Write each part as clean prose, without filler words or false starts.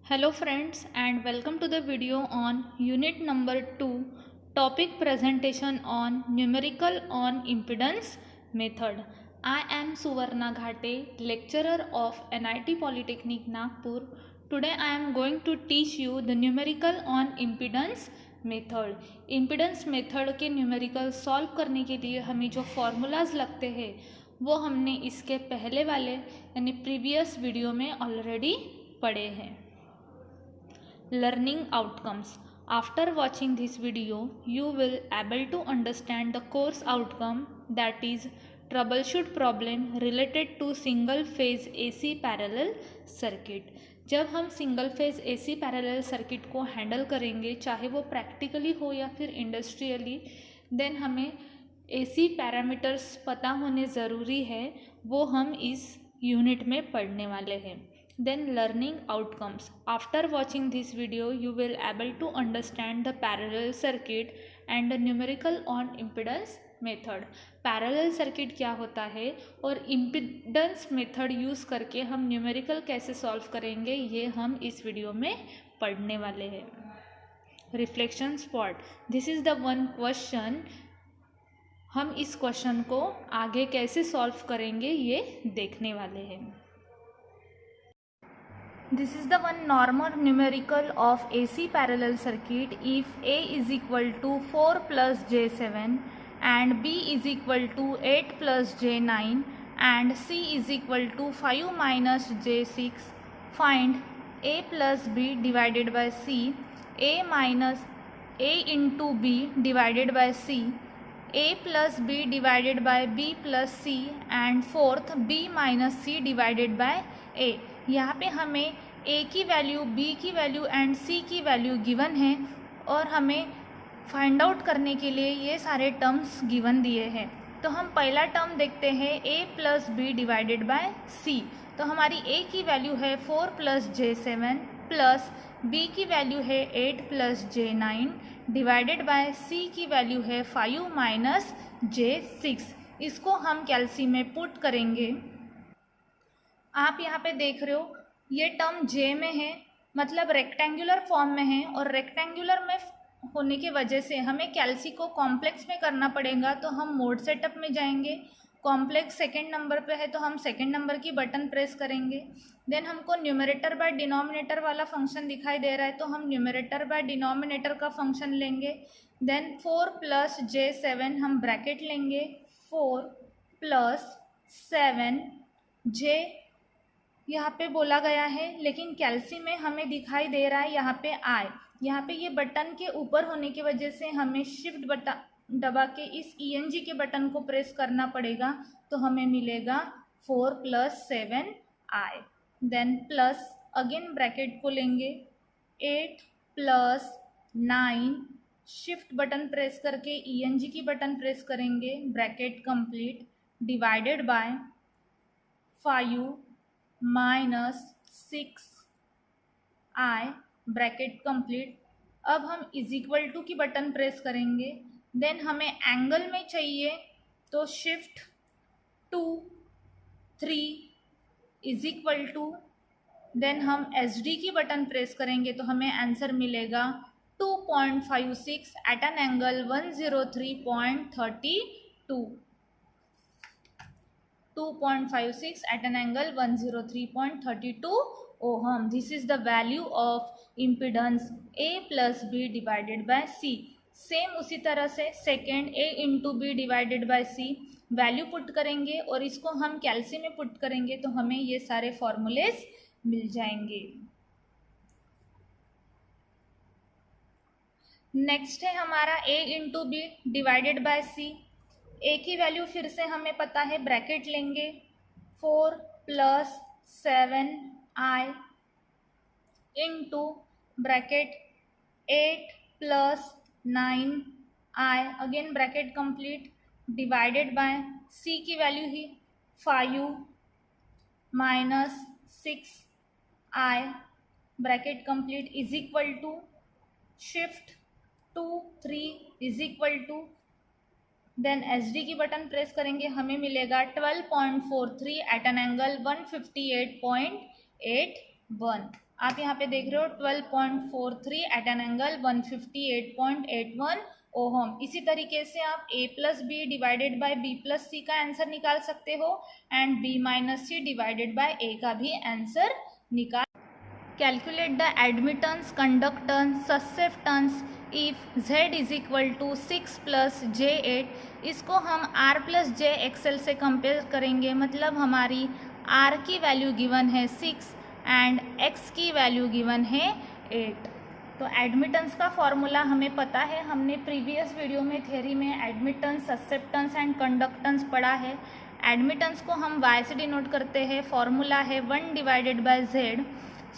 Hello friends and welcome to the video on unit number 2 topic presentation on numerical on impedance method. I am Suvarna Ghate, lecturer of NIT Polytechnic Nagpur. Today I am going to teach you the numerical on impedance method. Impedance method के numerical solve करने के लिए हमें जो formulas लगते हैं वो हमने इसके पहले वाले यानी प्रीवियस वीडियो में ऑलरेडी पढ़े हैं. Learning outcomes. After watching this video, you will able to understand the course outcome, that is troubleshoot problem related to single phase AC parallel circuit. जब हम single phase AC parallel circuit को handle करेंगे, चाहे वो practically हो या फिर industrially, then हमें AC पैरामीटर्स पता होने ज़रूरी है. वो हम इस यूनिट में पढ़ने वाले हैं. Then learning outcomes. After watching this video, you will able to understand the parallel circuit and the numerical on impedance method. Parallel circuit क्या होता है और impedance method यूज़ करके हम numerical कैसे solve करेंगे, ये हम इस वीडियो में पढ़ने वाले हैं. Reflection spot. This is the one question. हम इस क्वेश्चन को आगे कैसे सॉल्व करेंगे ये देखने वाले हैं. This is the one normal numerical of AC parallel circuit if A is equal to 4 plus J7 and B is equal to 8 plus J9 and C is equal to 5 minus J6. Find A plus B divided by C, A minus A into B divided by C, A plus B divided by B plus C and fourth B minus C divided by A. यहाँ पे हमें A की value, B की value and C की value given है और हमें find out करने के लिए ये सारे टर्म्स गिवन दिए हैं. तो हम पहला टर्म देखते हैं A plus B divided by C. तो हमारी A की वैल्यू है 4 प्लस J7 प्लस B की वैल्यू है 8 plus J9 divided by C की वैल्यू है 5 माइनस J6. इसको हम कैल्सी में पुट करेंगे. आप यहाँ पे देख रहे हो ये टर्म J में है, मतलब रेक्टेंगुलर फॉर्म में है और रेक्टेंगुलर में होने की वजह से हमें कैल्सी को कॉम्प्लेक्स में करना पड़ेगा. तो हम मोड सेटअप में जाएंगे. कॉम्प्लेक्स सेकंड नंबर पे है तो हम सेकंड नंबर की बटन प्रेस करेंगे. देन हमको न्यूमरेटर बाय डिनोमिनेटर वाला फंक्शन दिखाई दे रहा है तो हम न्यूमरेटर बाय डिनोमिनेटर का फंक्शन लेंगे. देन 4 प्लस J7 हम ब्रैकेट लेंगे. 4 प्लस 7 J यहाँ पे बोला गया है, लेकिन कैल्सी में हमें दिखाई दे रहा है यहाँ पे I. यहाँ पे ये बटन के ऊपर होने की वजह से हमें शिफ्ट बटन दबा के इस ENG के बटन को प्रेस करना पड़ेगा. तो हमें मिलेगा 4 plus 7 I. Then plus again bracket को लेंगे. 8 प्लस 9 शिफ्ट बटन प्रेस करके ENG की बटन प्रेस करेंगे. Bracket complete divided by 5 minus 6 I bracket complete. अब हम इज इक्वल टू की बटन प्रेस करेंगे. देन हमें एंगल में चाहिए तो shift 2 3 is equal to, then हम SD की बटन प्रेस करेंगे तो हमें आंसर मिलेगा 2.56 at an angle 103.32. 2.56 at an angle 103.32 ohm. This is the value of impedance A plus B divided by C. Same उसी तरह से second A into B divided by C value put करेंगे और इसको हम कैल्सी में पुट करेंगे तो हमें ये सारे फॉर्मूलेज मिल जाएंगे. नेक्स्ट है हमारा A into B divided by C. A की वैल्यू फिर से हमें पता है, ब्रैकेट लेंगे. 4 plus 7 I into bracket 8 plus 9 I again bracket complete divided by C की वैल्यू ही 5 minus 6 I bracket complete is equal to shift 2 3 is equal to, then SD की बटन प्रेस करेंगे. हमें मिलेगा 12.43 एट एन एंगल 158.8 1। आप यहाँ पे देख रहे हो 12.43 एट एन एंगल 158.81 ओहम। इसी तरीके से आप a plus B divided by b plus C का आंसर निकाल सकते हो and b minus C divided by a का भी आंसर निकाल। Calculate the admittance, conductance, susceptance if z is equal to 6 plus j8। इसको हम r प्लस जे एक्सएल से कंपेयर करेंगे, मतलब हमारी r की वैल्यू गिवन है 6 एंड x की वैल्यू गिवन है 8। तो एडमिटेंस का फॉर्मूला हमें पता है, हमने प्रीवियस वीडियो में थ्योरी में एडमिटेंस, ससेप्टेंस एंड कंडक्टेंस पढ़ा है। एडमिटेंस को हम y से डिनोट करते हैं, फॉर्मूला है 1 divided by z।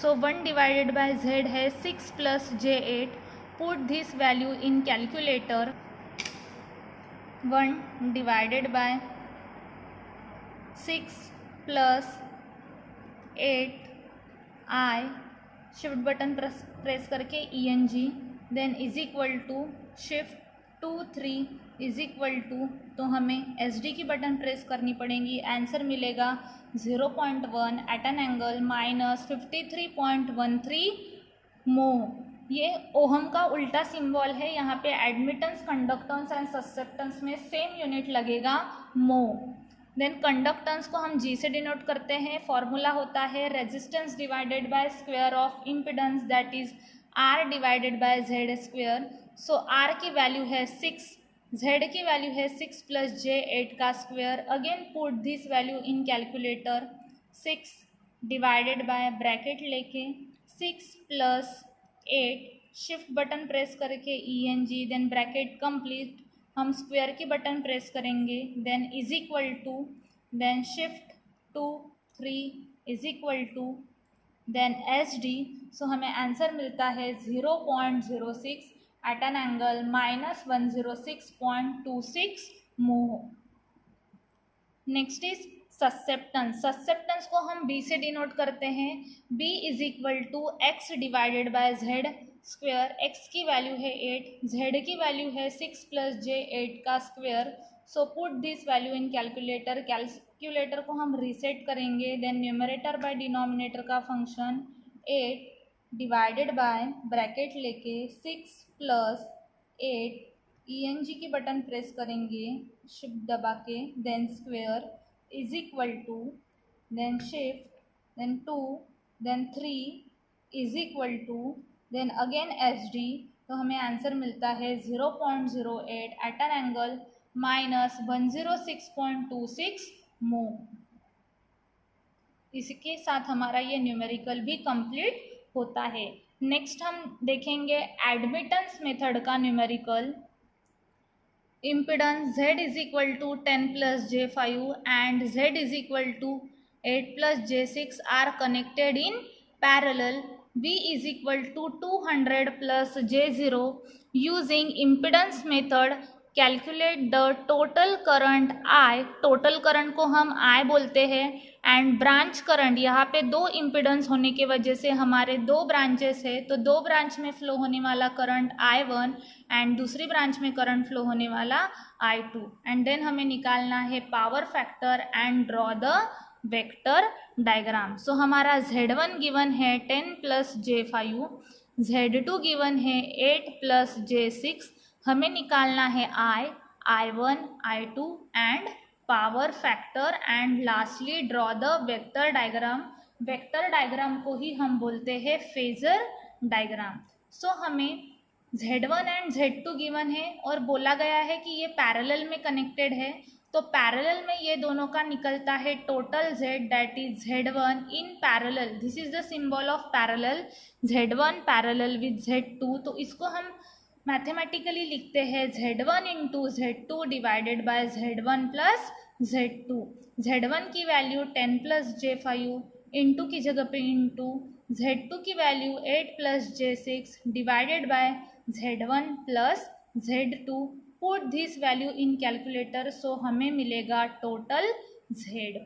So 1 divided by z है 6 plus j8। Put this value in calculator. 1 divided by 6 plus 8 I, shift button press करके ENG, then is equal to shift 2 3 is equal to, तो हमें SD की button press करनी पड़ेगी। Answer मिलेगा 0.1 eight an angle minus 53.13 मो। ये ohm का उल्टा सिंबल है, यहाँ पे एडमिटेंस, कंडक्टेंस एंड ससेप्टेंस में सेम यूनिट लगेगा मो। देन कंडक्टेंस को हम G से डिनोट करते हैं, फॉर्मूला होता है resistance divided by square of impedance, that is R divided by Z square. So R की वैल्यू है 6, Z की वैल्यू है 6 प्लस J8 का square. Again put this value in calculator. 6 divided by bracket लेके 6 plus 8, shift button press करके ENG, then bracket complete, हम square की button press करेंगे, then is equal to, then shift 2 3 is equal to, then SD। So हमें answer मिलता है 0.06 eight an angle minus 106.26 मो। Next is susceptance. Susceptance को हम B से डिनोट करते हैं, B is equal to x divided by Z square. x की वैल्यू है 8, Z की वैल्यू है 6 प्लस J8 का square. So put this value in calculator. Calculator को हम रीसेट करेंगे, देन न्यूमरेटर बाय डिनोमिनेटर का फंक्शन 8 डिवाइडेड बाय ब्रैकेट लेके 6 प्लस 8, ENG की बटन प्रेस करेंगे, शिफ्ट दबा के, then square is equal to, then shift, then 2, then 3 is equal to, then again SD। तो हमें आंसर मिलता है 0.08 एट एन एंगल माइनस 106.26 मो। इसके साथ हमारा ये न्यूमेरिकल भी कंप्लीट होता है। नेक्स्ट हम देखेंगे एडमिटेंस मेथड का numerical. Impedance Z is equal to 10 plus J5 and Z is equal to 8 plus J6 are connected in parallel. V is equal to 200 plus J0। Using impedance method calculate the total current I। Total current को हम I बोलते हैं and branch current, यहाँ पे दो impedance होने की वजह से हमारे दो ब्रांचेस है, तो दो ब्रांच में फ्लो होने वाला करंट I1 एंड दूसरी ब्रांच में करंट फ्लो होने वाला I2। एंड देन हमें निकालना है power factor and draw the vector diagram. So हमारा Z1 गिवन है 10 प्लस J5, Z2 गिवन है 8 प्लस J6। हमें निकालना है I1, I2 and power factor and lastly draw the vector diagram. Vector diagram को ही हम बोलते हैं फेजर डायग्राम। सो हमें Z1 एंड Z2 गिवन है और बोला गया है कि ये पैरेलल में कनेक्टेड है, तो पैरेलल में ये दोनों का निकलता है total Z, that is Z1 in parallel. This is the symbol of parallel, Z1 parallel with Z2। तो इसको हम मैथमेटिकली लिखते हैं Z1 into Z2 divided by Z1 plus Z2। Z1 की वैल्यू 10 प्लस J5, इंटू की जगह पे into, Z2 की value 8 plus J6 divided by Z1 plus Z2। Put this value in calculator. So हमें मिलेगा टोटल Z।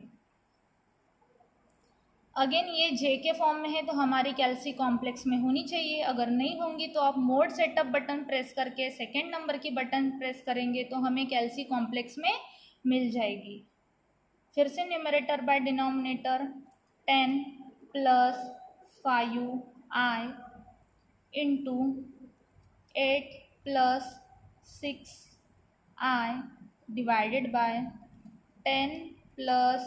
अगेन ये J के form में है तो हमारी कैल्सी कॉम्प्लेक्स में होनी चाहिए, अगर नहीं होंगी तो आप मोड सेटअप बटन प्रेस करके सेकेंड नंबर की बटन प्रेस करेंगे तो हमें कैल्सी कॉम्प्लेक्स में मिल जाएगी। फिर से numerator by denominator 10 plus 5i into 8 plus 6i divided by 10 plus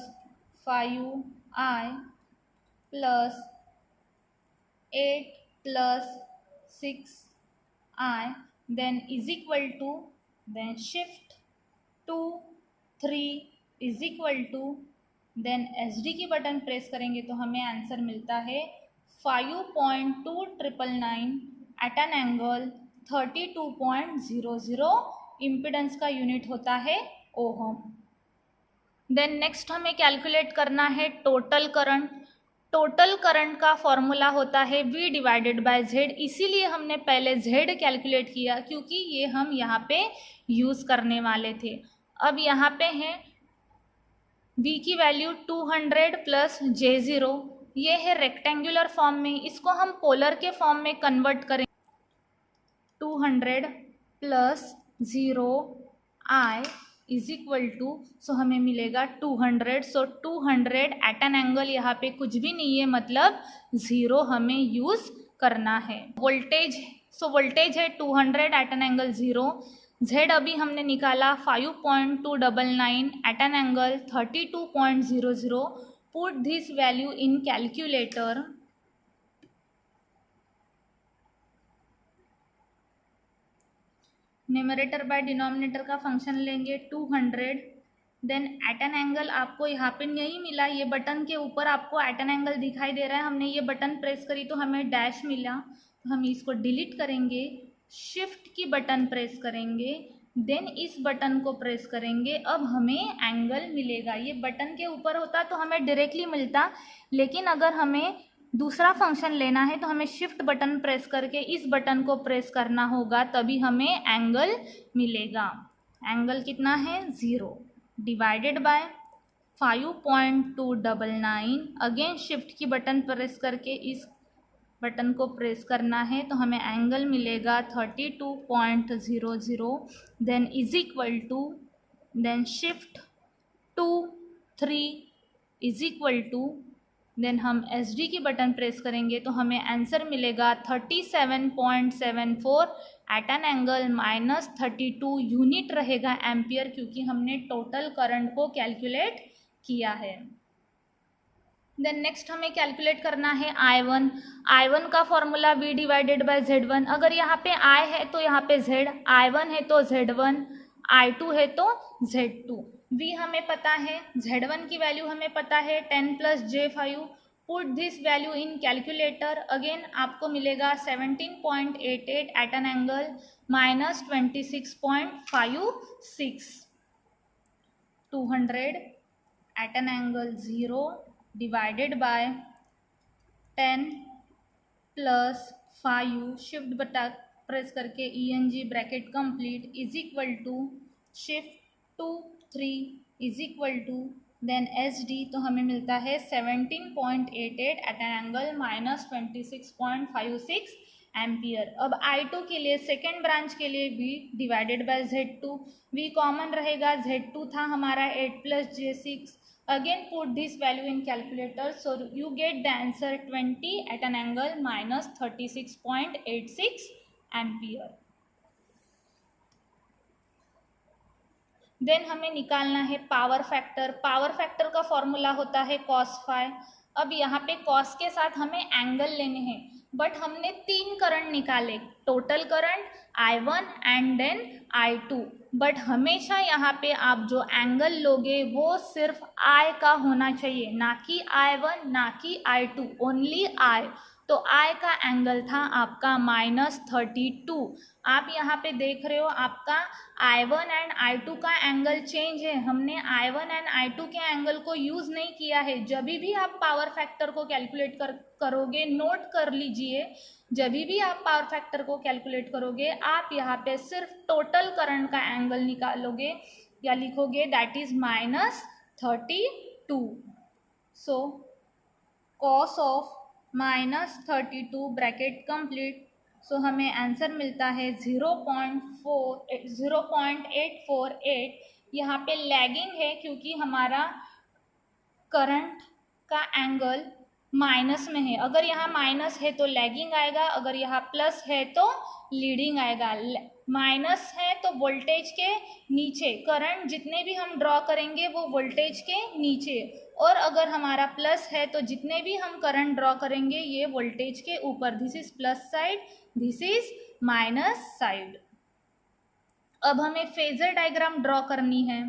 5i plus 8 plus 6i then is equal to then shift 2 3 is equal to then SD की button press करेंगे तो हमें आंसर मिलता है 5.2999 एट एन एंगल 32.00। इम्पिडेंस का unit होता है ohm. Then next हमें कैलकुलेट करना है टोटल करंट। टोटल करंट का फॉर्मूला होता है V डिवाइडेड बाय Z। इसीलिए हमने पहले Z कैलकुलेट किया क्योंकि ये हम यहाँ पे यूज़ करने वाले थे। अब यहाँ पे है V की वैल्यू 200 प्लस J0। ये है रेक्टेंगुलर फॉर्म में, इसको हम पोलर के फॉर्म में कन्वर्ट करें। 200 plus 0i is equal to, so हमें मिलेगा 200। सो 200 एट एन एंगल, यहाँ पे कुछ भी नहीं है मतलब 0 हमें यूज़ करना है। वोल्टेज, सो वोल्टेज है 200 एट एन एंगल 0। Z अभी हमने निकाला 5.299 at an angle 32.00। Put this value in calculator. Numerator by denominator का फंक्शन लेंगे 200। देन एट एन एंगल आपको यहाँ पे नहीं मिला, ये बटन के ऊपर आपको एट एन एंगल दिखाई दे रहा है। हमने ये बटन प्रेस करी तो हमें डैश मिला, तो हम इसको डिलीट करेंगे। शिफ्ट की बटन प्रेस करेंगे, देन इस बटन को प्रेस करेंगे, अब हमें एंगल मिलेगा। ये बटन के ऊपर होता तो हमें डायरेक्टली मिलता, लेकिन अगर हमें दूसरा फंक्शन लेना है तो हमें शिफ्ट बटन प्रेस करके इस बटन को प्रेस करना होगा, तभी हमें एंगल मिलेगा। एंगल कितना है 0 डिवाइडेड बाय 5.299। अगेन शिफ्ट की बटन प्रेस करके इस बटन को प्रेस करना है तो हमें एंगल मिलेगा 32.00। Then is equal to, then shift 2 3 is equal to, then हम SD की बटन प्रेस करेंगे तो हमें आंसर मिलेगा 37.74 एट एन एंगल -32 यूनिट रहेगा एम्पियर, क्योंकि हमने टोटल करंट को कैलकुलेट किया है। देन नेक्स्ट हमें कैलकुलेट करना है I1। I1 का formula V divided by Z1। अगर यहाँ पे I है तो यहाँ पे Z, I1 है तो Z1, I2 है तो Z2। V हमें पता है, Z1 की वैल्यू हमें पता है 10 plus J5। Put this value in calculator. Again आपको मिलेगा 17.88 at an angle -26.56। 200 at an angle 0 divided by 10 plus 5, shift button press करके ENG bracket complete is equal to shift 2 3 is equal to, then SD तो हमें मिलता है 17.88 at an angle -26.56 ampere. अब I2 के लिए सेकेंड ब्रांच के लिए V divided by Z2। V common रहेगा, Z2 था हमारा 8 plus J6। Again put this value in calculator, so you get the answer 20 at an angle -36.86 ampere। Then हमें निकालना है पावर फैक्टर। पावर फैक्टर का formula होता है cos फाई। अब यहाँ पे cos के साथ हमें एंगल लेने हैं, बट हमने 3 करंट निकाले, total current I1 and then I2। But हमेशा यहाँ पे आप जो एंगल लोगे वो सिर्फ I का होना चाहिए, ना कि I1 ना कि I2, ओनली I। तो I का एंगल था आपका -32। आप यहाँ पे देख रहे हो आपका I1 एंड I2 का एंगल चेंज है। हमने I1 एंड I2 के एंगल को यूज़ नहीं किया है। जब भी आप पावर फैक्टर को कैलकुलेट करोगे, नोट कर लीजिए, जब भी आप पावर फैक्टर को कैलकुलेट करोगे आप यहाँ पे सिर्फ टोटल करंट का एंगल निकालोगे या लिखोगे, that is -32। So cos of -32 bracket complete, so हमें आंसर मिलता है 0.848। यहाँ पे लैगिंग है क्योंकि हमारा करंट का एंगल माइनस में है। अगर यहाँ माइनस है तो लैगिंग आएगा, अगर यहाँ प्लस है तो लीडिंग आएगा। माइनस है तो वोल्टेज के नीचे, करंट जितने भी हम ड्रॉ करेंगे वो वोल्टेज के नीचे, और अगर हमारा प्लस है तो जितने भी हम करंट ड्रॉ करेंगे ये वोल्टेज के ऊपर। This is plus side, this is minus side. अब हमें फेजर डायग्राम ड्रॉ करनी है।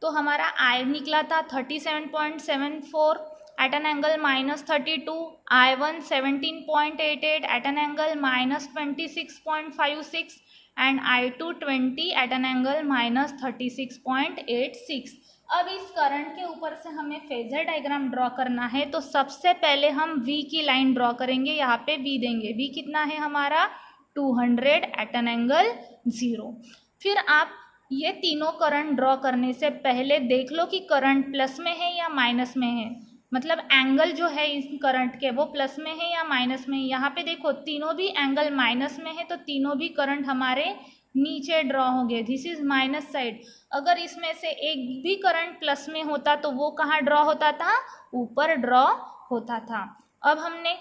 तो हमारा आई निकला था 37.74 at an angle -32, I1 17.88 at an angle -26.56 and I2 20 at an angle -36.86। अब इस करंट के ऊपर से हमें फेजर डायग्राम ड्रॉ करना है। तो सबसे पहले हम V की लाइन ड्रॉ करेंगे, यहाँ पे V देंगे। V कितना है हमारा 200 एट एन एंगल 0। फिर आप ये तीनों करंट ड्रॉ करने से पहले देख लो कि करंट प्लस में है या माइनस में है, मतलब एंगल जो है इस करंट के वो प्लस में है या माइनस में है। यहाँ पे देखो तीनों भी एंगल माइनस में है, तो तीनों भी करंट हमारे नीचे ड्रॉ होंगे। This is minus side. अगर इसमें से एक भी करंट प्लस में होता तो वो कहाँ ड्रॉ होता था, ऊपर ड्रॉ होता था। अब हमने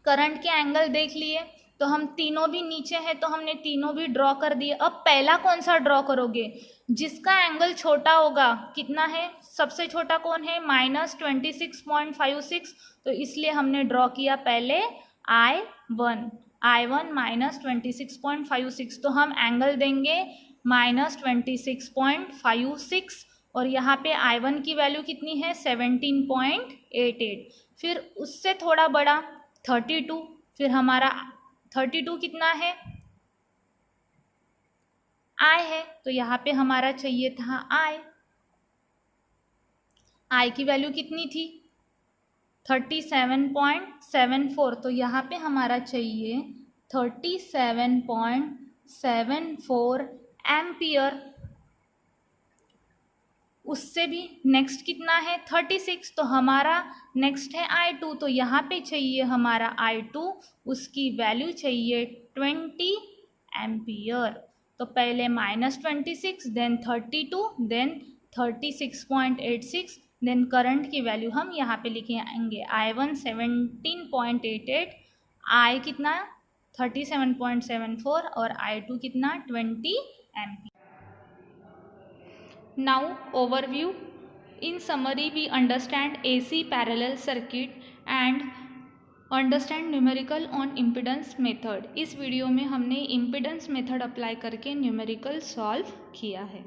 करंट के एंगल देख लिए, तो हम तीनों भी नीचे हैं तो हमने तीनों भी ड्रॉ कर दिए। अब पहला कौन सा ड्रॉ करोगे, जिसका एंगल छोटा होगा। कितना है, सबसे छोटा कौन है, -26.56, तो इसलिए हमने ड्रॉ किया पहले I1 -26.56। तो हम एंगल देंगे -26.56, और यहाँ पे I1 की वैल्यू कितनी है 17.88। फिर उससे थोड़ा बड़ा 32, फिर हमारा 32 कितना है, I है, तो यहाँ पे हमारा चाहिए था I की वैल्यू कितनी थी 37.74, तो यहाँ पे हमारा चाहिए 37.74 एम्पियर। उससे भी नेक्स्ट कितना है 36, तो हमारा नेक्स्ट है I2, तो यहाँ पे चाहिए हमारा I2, उसकी वैल्यू चाहिए 20 एम्पियर। तो पहले -26, देन 32, देन 36.86, देन करंट की वैल्यू हम यहाँ पे लिखेंगे I1 17.88, I कितना 37.74 और I2 कितना 20 ampere. Now overview. In summary, we understand AC parallel circuit and understand numerical on impedance method. इस वीडियो में हमने impedance method अप्लाई करके numerical solve किया है।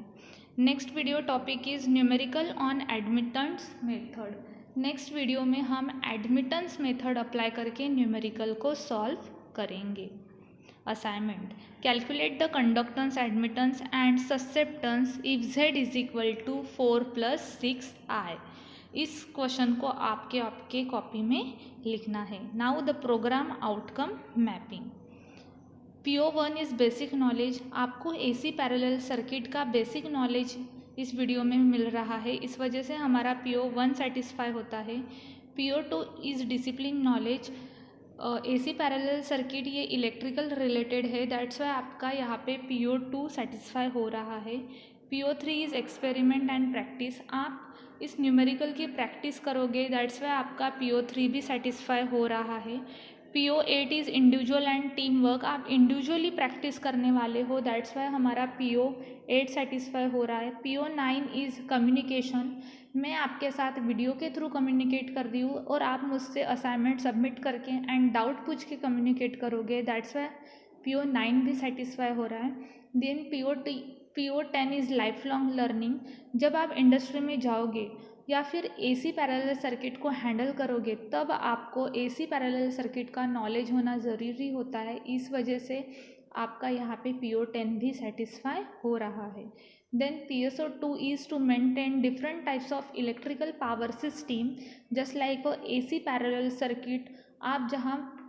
Next video topic is numerical on admittance method. Next video में हम admittance method apply करके numerical को solve करेंगे। Assignment. Calculate the conductance, admittance and susceptance if Z is equal to 4 plus 6I. इस question को आपके कॉपी में लिखना है। Now the program outcome mapping. PO1 is basic knowledge. आपको AC पैरेलल सर्किट का बेसिक नॉलेज इस वीडियो में मिल रहा है, इस वजह से हमारा PO1 सेटिस्फाई होता है। PO2 is discipline knowledge. AC parallel circuit ये इलेक्ट्रिकल रिलेटेड है, दैट्स वाई आपका यहाँ पे PO2 सेटिस्फाई हो रहा है। PO3 is experiment and practice. आप इस न्यूमेरिकल की प्रैक्टिस करोगे, दैट्स वाई आपका PO3 भी सेटिस्फाई हो रहा है। PO8 is individual and team work. आप इंडिविजुअली प्रैक्टिस करने वाले हो, दैट्स वाई हमारा PO8 सेटिस्फाई हो रहा है। PO9 is communication. मैं आपके साथ वीडियो के थ्रू कम्युनिकेट कर रही हूँ और आप मुझसे असाइनमेंट सबमिट करके एंड डाउट पूछ के कम्युनिकेट करोगे, दैट्स वाई PO9 भी सेटिस्फाई हो रहा है। Then PO10 is life long learning. जब आप इंडस्ट्री में जाओगे या फिर AC पैरेलल सर्किट को हैंडल करोगे, तब आपको AC पैरेलल सर्किट का नॉलेज होना ज़रूरी होता है, इस वजह से आपका यहाँ पे PO10 भी सेटिस्फाई हो रहा है। Then PSO2 is to maintain different types of electrical power system, just like a AC parallel circuit. आप जहाँ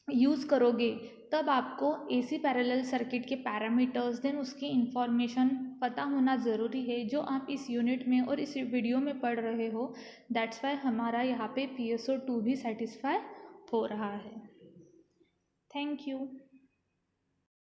यूज़ करोगे तब आपको AC पैरेलल सर्किट के पैरामीटर्स देन उसकी इंफॉर्मेशन पता होना ज़रूरी है, जो आप इस यूनिट में और इस वीडियो में पढ़ रहे हो। दैट्स वाई हमारा यहाँ पे PSO2 भी सेटिस्फाई हो रहा है। Thank you.